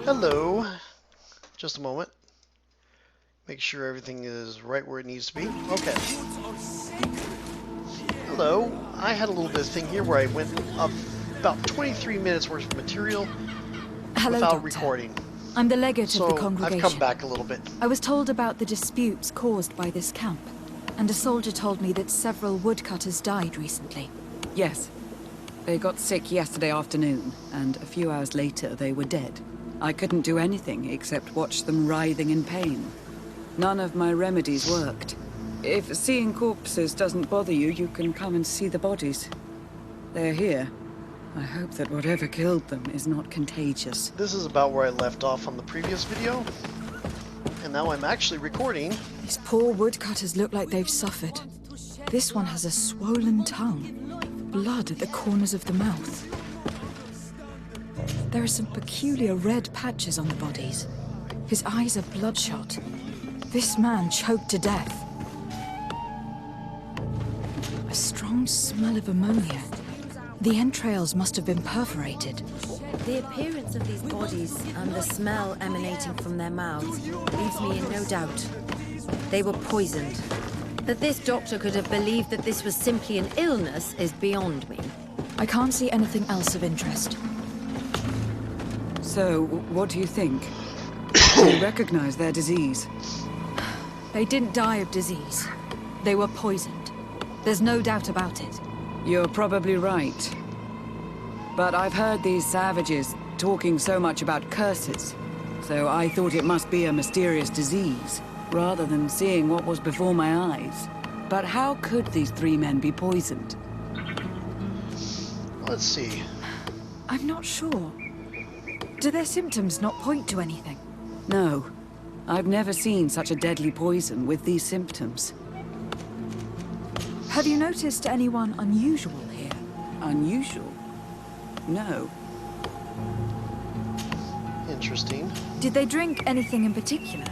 Hello. Just a moment. Make sure everything is right where it needs to be. Okay. Hello. I had a little bit of thing here where I went up about 23 minutes worth of material without Doctor. recording. I'm the legate of the So congregation. I've come back a little bit. I was told about the disputes caused by this camp, and a soldier told me that several woodcutters died recently. Yes. They got sick yesterday afternoon, and a few hours later they were dead. I couldn't do anything except watch them writhing in pain. None of my remedies worked. If seeing corpses doesn't bother you, you can come and see the bodies. They're here. I hope that whatever killed them is not contagious. This is about where I left off on the previous video. And now I'm actually recording. These poor woodcutters look like they've suffered. This one has a swollen tongue, blood at the corners of the mouth. There are some peculiar red patches on the bodies. His eyes are bloodshot. This man choked to death. A strong smell of ammonia. The entrails must have been perforated. The appearance of these bodies and the smell emanating from their mouths leaves me in no doubt. They were poisoned. That this doctor could have believed that this was simply an illness is beyond me. I can't see anything else of interest. So, what do you think? Do you recognize their disease? They didn't die of disease. They were poisoned. There's no doubt about it. You're probably right. But I've heard these savages talking so much about curses, so I thought it must be a mysterious disease, rather than seeing what was before my eyes. But how could these three men be poisoned? Let's see. I'm not sure. Do their symptoms not point to anything? No. I've never seen such a deadly poison with these symptoms. Have you noticed anyone unusual here? Unusual? No. Interesting. Did they drink anything in particular?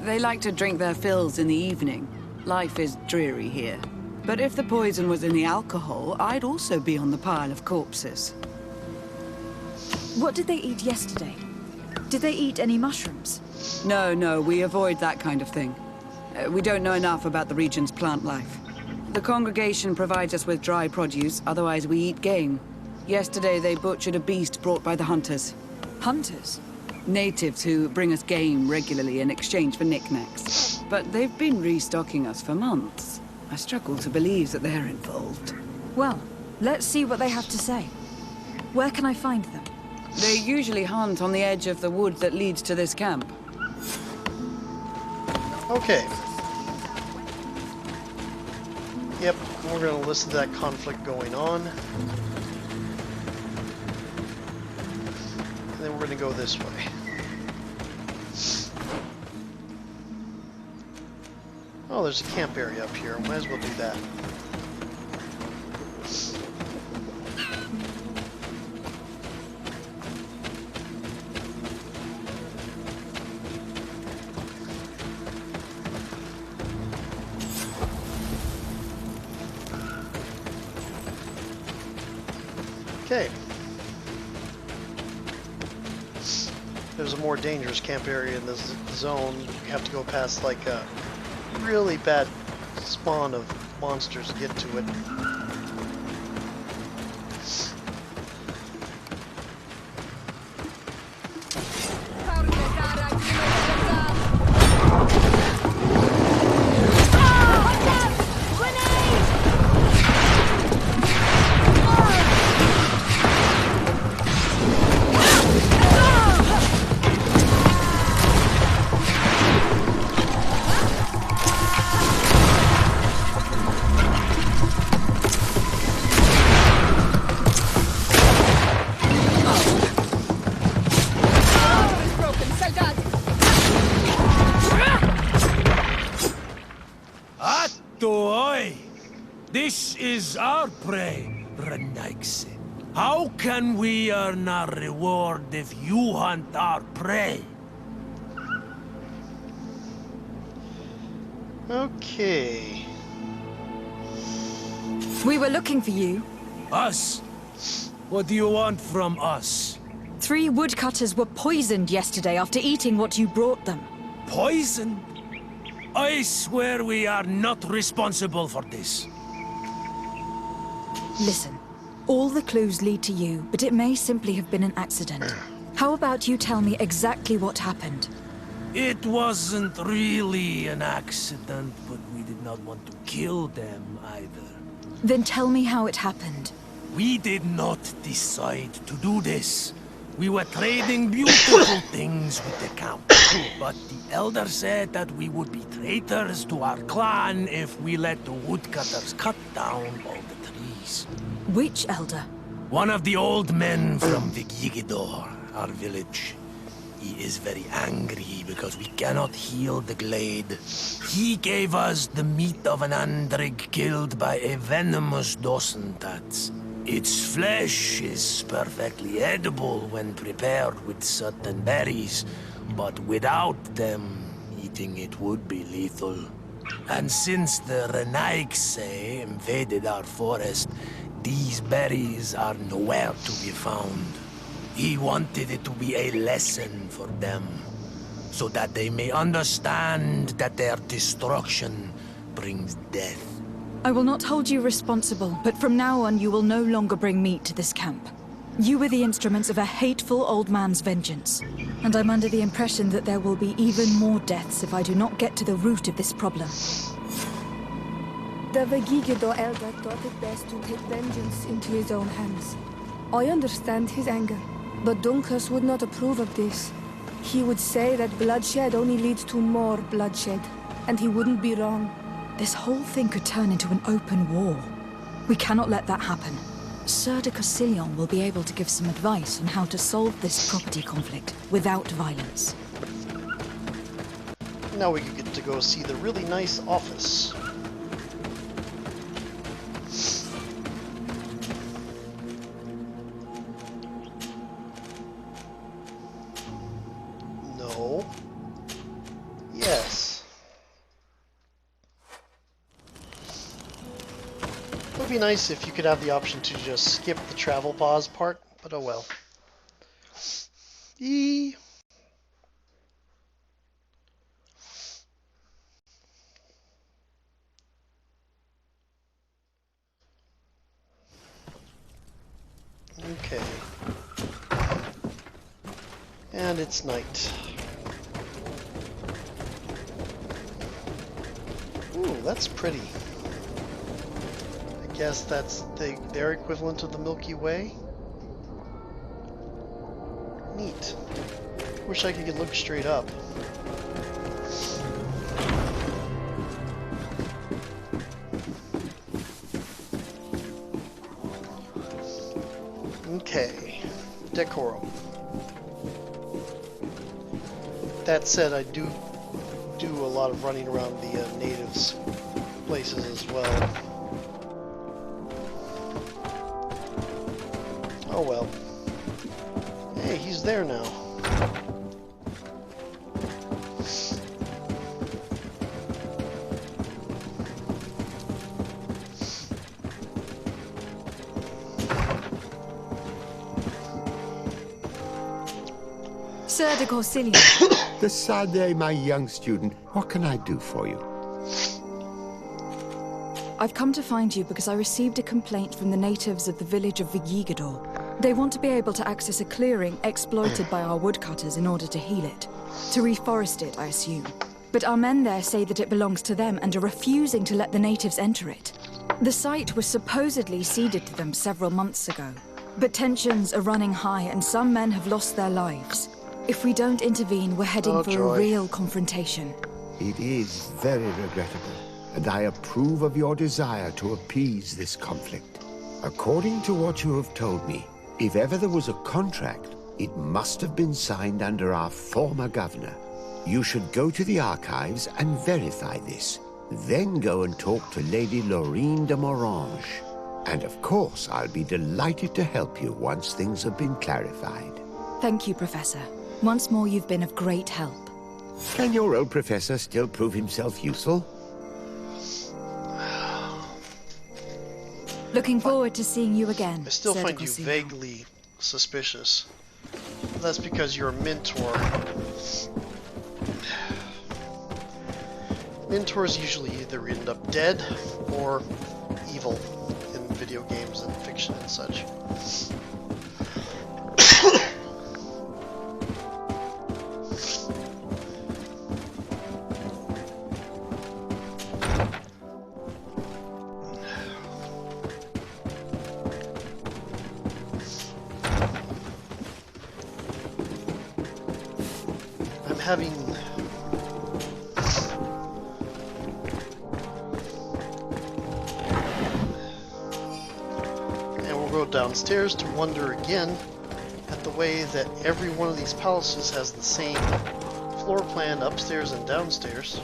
They like to drink their fills in the evening. Life is dreary here. But if the poison was in the alcohol, I'd also be on the pile of corpses. What did they eat yesterday? Did they eat any mushrooms? No, we avoid that kind of thing. We don't know enough about the region's plant life. The congregation provides us with dry produce, otherwise we eat game. Yesterday they butchered a beast brought by the hunters. Hunters? Natives who bring us game regularly in exchange for knickknacks. But they've been restocking us for months. I struggle to believe that they're involved. Well, let's see what they have to say. Where can I find them? They usually hunt on the edge of the wood that leads to this camp. Okay. Yep, we're going to listen to that conflict going on. And then we're going to go this way. Oh, there's a camp area up here. Might as well do that. Okay. There's a more dangerous camp area in this zone. You have to go past like a really bad spawn of monsters to get to it. This is our prey, Dunncas. How can we earn our reward if you hunt our prey? Okay. We were looking for you. Us? What do you want from us? 3 woodcutters were poisoned yesterday after eating what you brought them. Poison? I swear we are not responsible for this. Listen, all the clues lead to you, but it may simply have been an accident. How about you tell me exactly what happened? It wasn't really an accident, but we did not want to kill them either. Then tell me how it happened. We did not decide to do this. We were trading beautiful things with the Count. But the Elder said that we would be traitors to our clan if we let the woodcutters cut down all the trees. Which Elder? One of the old men from Vigigidor, our village. He is very angry because we cannot heal the glade. He gave us the meat of an Andrig killed by a venomous Dosentats. Its flesh is perfectly edible when prepared with certain berries, but without them, eating it would be lethal. And since the Renaigse invaded our forest, these berries are nowhere to be found. He wanted it to be a lesson for them, so that they may understand that their destruction brings death. I will not hold you responsible, but from now on you will no longer bring meat to this camp. You were the instruments of a hateful old man's vengeance, and I'm under the impression that there will be even more deaths if I do not get to the root of this problem. The Vigigidor elder thought it best to take vengeance into his own hands. I understand his anger, but Dunncas would not approve of this. He would say that bloodshed only leads to more bloodshed, and he wouldn't be wrong. This whole thing could turn into an open war. We cannot let that happen. Sir de Cosillon will be able to give some advice on how to solve this property conflict without violence. Now we get to go see the really nice office. No. Yes. It would be nice if you could have the option to just skip the travel pause part, but oh well. Eee. Okay. And it's night. Ooh, that's pretty. I guess that's their equivalent of the Milky Way. Neat. Wish I could look straight up. Okay. Decorum. That said, I do a lot of running around the natives' places as well. Oh well. Hey, he's there now. Sir de Cosillon. The Sade, my young student. What can I do for you? I've come to find you because I received a complaint from the natives of the village of Vigigidor. They want to be able to access a clearing exploited by our woodcutters in order to heal it. To reforest it, I assume. But our men there say that it belongs to them and are refusing to let the natives enter it. The site was supposedly ceded to them several months ago. But tensions are running high and some men have lost their lives. If we don't intervene, we're heading for a real confrontation. It is very regrettable, and I approve of your desire to appease this conflict. According to what you have told me, if ever there was a contract, it must have been signed under our former governor. You should go to the archives and verify this. Then go and talk to Lady Laurine de Morange. And of course, I'll be delighted to help you once things have been clarified. Thank you, Professor. Once more, you've been of great help. Can your old professor still prove himself useful? Looking forward to seeing you again. I still Sir de find you Cosillon. vaguely suspicious. That's because you're a mentor. Mentors usually either end up dead or evil in video games and fiction and such. I'm having downstairs to wonder again at the way that every one of these palaces has the same floor plan upstairs and downstairs.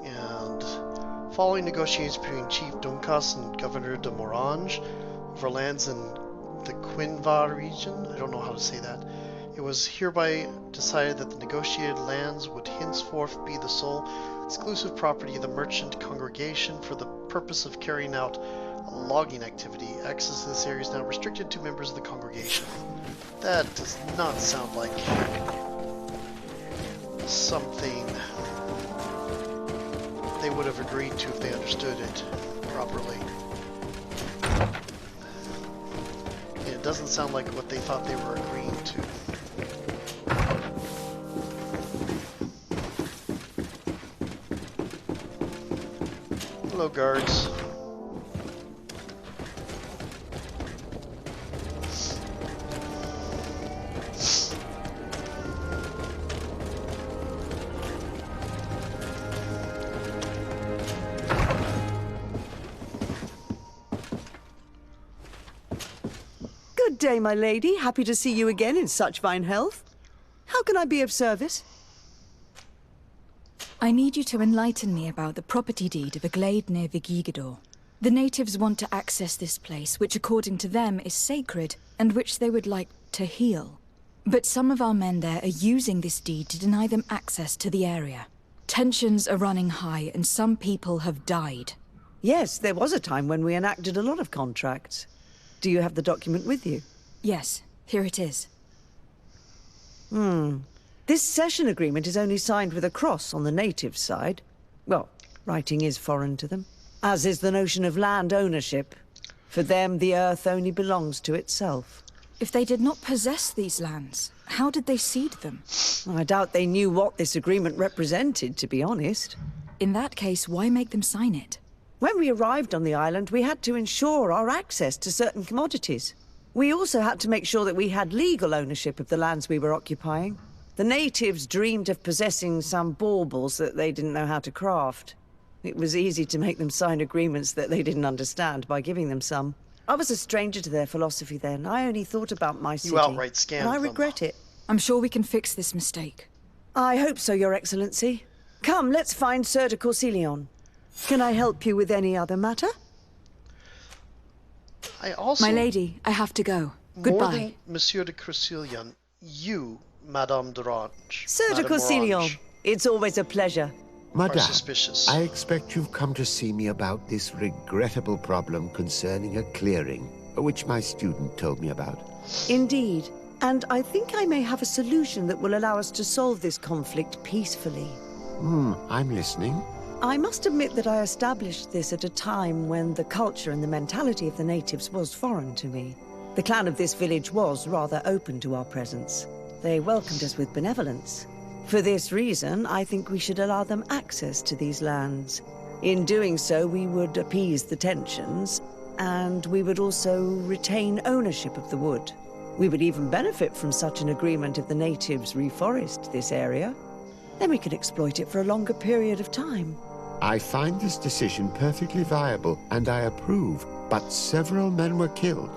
And following negotiations between Chief Dunncas and Governor de Morange over lands in the Quinvar region, I don't know how to say that, it was hereby decided that the negotiated lands would henceforth be the sole exclusive property of the merchant congregation for the purpose of carrying out a logging activity. Access to this area is now restricted to members of the congregation. That does not sound like something they would have agreed to if they understood it properly. It doesn't sound like what they thought they were agreeing to. Hello, guards. Good day, my lady. Happy to see you again in such fine health. How can I be of service? I need you to enlighten me about the property deed of a glade near Vigigador. The natives want to access this place, which according to them is sacred, and which they would like to heal. But some of our men there are using this deed to deny them access to the area. Tensions are running high, and some people have died. Yes, there was a time when we enacted a lot of contracts. Do you have the document with you? Yes, here it is. This cession agreement is only signed with a cross on the native side. Well, writing is foreign to them, as is the notion of land ownership. For them, the earth only belongs to itself. If they did not possess these lands, how did they cede them? I doubt they knew what this agreement represented, to be honest. In that case, why make them sign it? When we arrived on the island, we had to ensure our access to certain commodities. We also had to make sure that we had legal ownership of the lands we were occupying. The natives dreamed of possessing some baubles that they didn't know how to craft. It was easy to make them sign agreements that they didn't understand by giving them some. I was a stranger to their philosophy then. I only thought about my city. You outright scammed and I them. regret it. I'm sure we can fix this mistake. I hope so, Your Excellency. Come, let's find Sir de Corsilion. Can I help you with any other matter? I also... My lady, I have to go. More Goodbye. than Monsieur de Corsilion, you, Madame d'Orange. Sir de Madame Corsilion, Orange, it's always a pleasure. are Madame, suspicious. I expect you've come to see me about this regrettable problem concerning a clearing, which my student told me about. Indeed. And I think I may have a solution that will allow us to solve this conflict peacefully. I'm listening. I must admit that I established this at a time when the culture and the mentality of the natives was foreign to me. The clan of this village was rather open to our presence. They welcomed us with benevolence. For this reason, I think we should allow them access to these lands. In doing so, we would appease the tensions, and we would also retain ownership of the wood. We would even benefit from such an agreement if the natives reforest this area. Then we could exploit it for a longer period of time. I find this decision perfectly viable, and I approve, but several men were killed,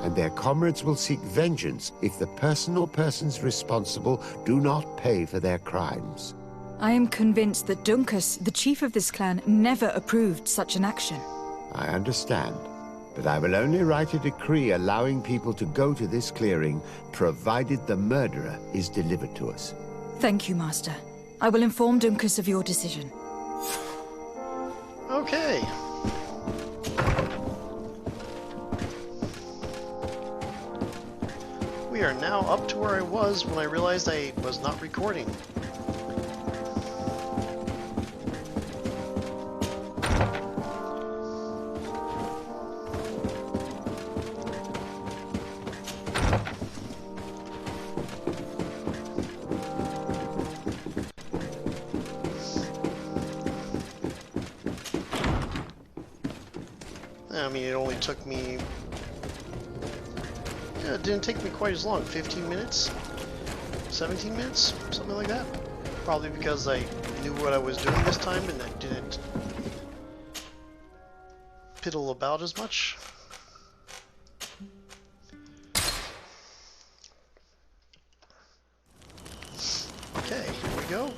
and their comrades will seek vengeance if the person or persons responsible do not pay for their crimes. I am convinced that Dunncas, the chief of this clan, never approved such an action. I understand, but I will only write a decree allowing people to go to this clearing, provided the murderer is delivered to us. Thank you, Master. I will inform Dunncas of your decision. Okay. We are now up to where I was when I realized I was not recording. I mean, it only took me... Yeah, it didn't take me quite as long. 15 minutes? 17 minutes? Something like that. Probably because I knew what I was doing this time and I didn't piddle about as much. Okay, here we go.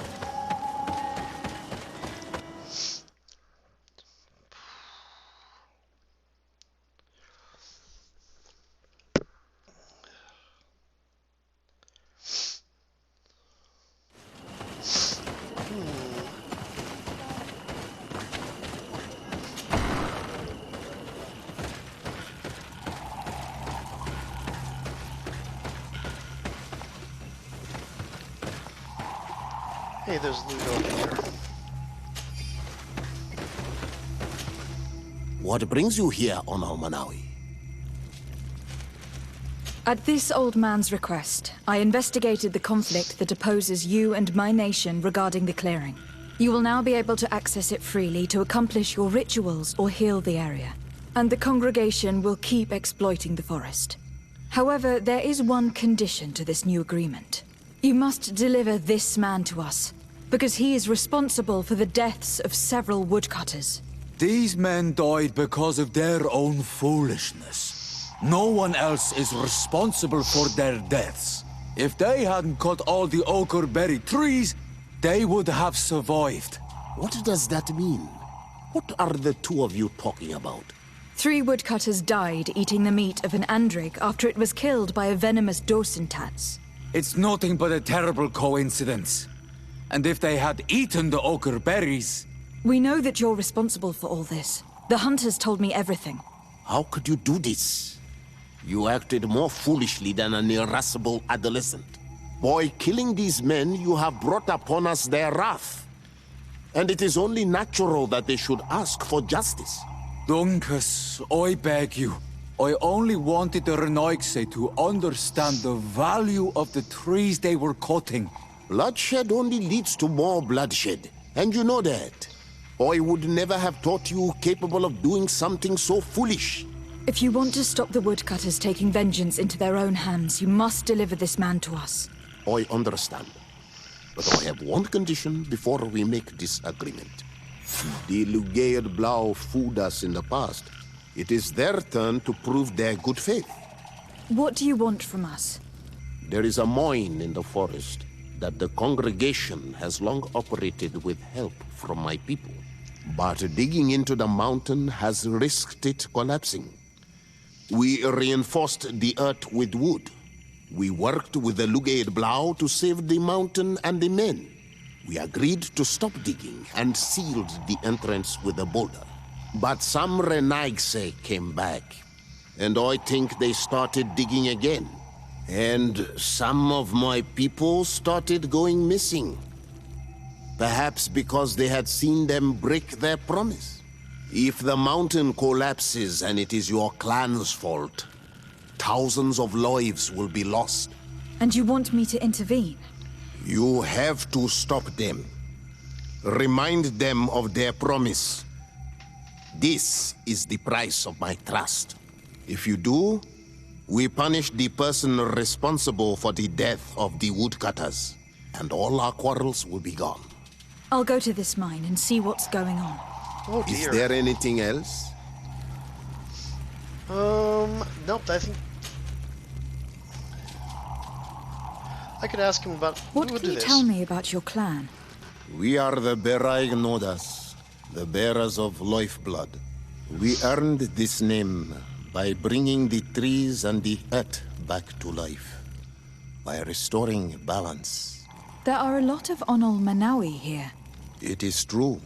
Hey, there's loot over here. What brings you here on Manawi? At this old man's request, I investigated the conflict that opposes you and my nation regarding the clearing. You will now be able to access it freely to accomplish your rituals or heal the area. And the congregation will keep exploiting the forest. However, there is one condition to this new agreement. You must deliver this man to us, because he is responsible for the deaths of several woodcutters. These men died because of their own foolishness. No one else is responsible for their deaths. If they hadn't cut all the ochreberry trees, they would have survived. What does that mean? What are the two of you talking about? 3 woodcutters died eating the meat of an andrig after it was killed by a venomous dosentats. It's nothing but a terrible coincidence. And if they had eaten the ochreberries... We know that you're responsible for all this. The hunters told me everything. How could you do this? You acted more foolishly than an irascible adolescent. By killing these men, you have brought upon us their wrath. And it is only natural that they should ask for justice. Dunncas, I beg you. I only wanted the Renoixe to understand the value of the trees they were cutting. Bloodshed only leads to more bloodshed, and you know that. I would never have thought you capable of doing something so foolish. If you want to stop the woodcutters taking vengeance into their own hands, you must deliver this man to us. I understand. But I have one condition before we make this agreement. The Lugaid Blau fooled us in the past. It is their turn to prove their good faith. What do you want from us? There is a mine in the forest that the congregation has long operated with help from my people. But digging into the mountain has risked it collapsing. We reinforced the earth with wood. We worked with the Lugaid Blau to save the mountain and the men. We agreed to stop digging and sealed the entrance with a boulder. But some Renoixe came back, and I think they started digging again. And some of my people started going missing. Perhaps because they had seen them break their promise. If the mountain collapses and it is your clan's fault, thousands of lives will be lost. And you want me to intervene? You have to stop them. Remind them of their promise. This is the price of my trust. If you do, we punish the person responsible for the death of the woodcutters, and all our quarrels will be gone. I'll go to this mine and see what's going on. Oh dear. Is there anything else? Nope, I think... I could ask him about What who would can do you this. tell me about your clan? We are the Beraignodas, the bearers of lifeblood. We earned this name by bringing the trees and the earth back to life, by restoring balance. There are a lot of Onol Manawi here. It is true.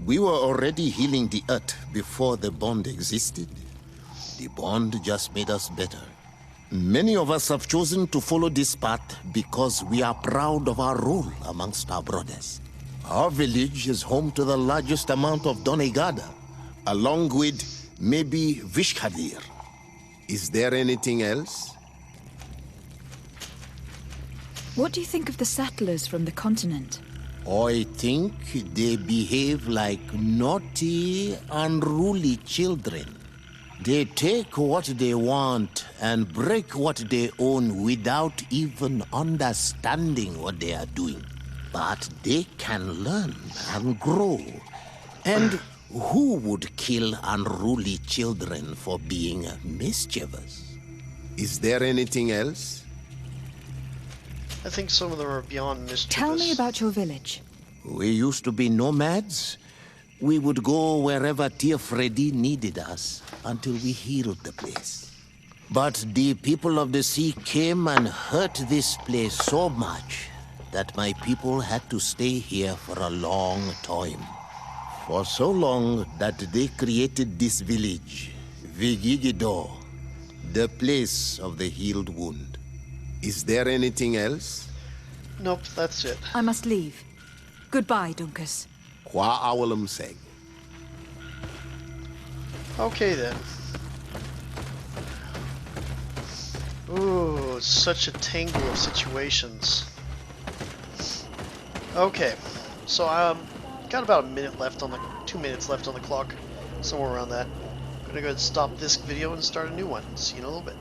We were already healing the earth before the bond existed. The bond just made us better. Many of us have chosen to follow this path because we are proud of our role amongst our brothers. Our village is home to the largest amount of Donegada, along with maybe Vishkadir. Is there anything else? What do you think of the settlers from the continent? I think they behave like naughty, unruly children. They take what they want and break what they own without even understanding what they are doing. But they can learn and grow. And who would kill unruly children for being mischievous? Is there anything else? I think some of them are beyond mischievous. Tell me about your village. We used to be nomads. We would go wherever Tia Freddy needed us until we healed the place. But the people of the sea came and hurt this place so much that my people had to stay here for a long time. For so long that they created this village, Vigigidor, the place of the healed wound. Is there anything else? Nope, that's it. I must leave. Goodbye, Dunncas. Qua awalam seg. Okay then. Ooh, such a tangle of situations. Okay, so got about a minute left on the 2 minutes left on the clock, somewhere around that. I'm gonna go ahead and stop this video and start a new one. See you in a little bit.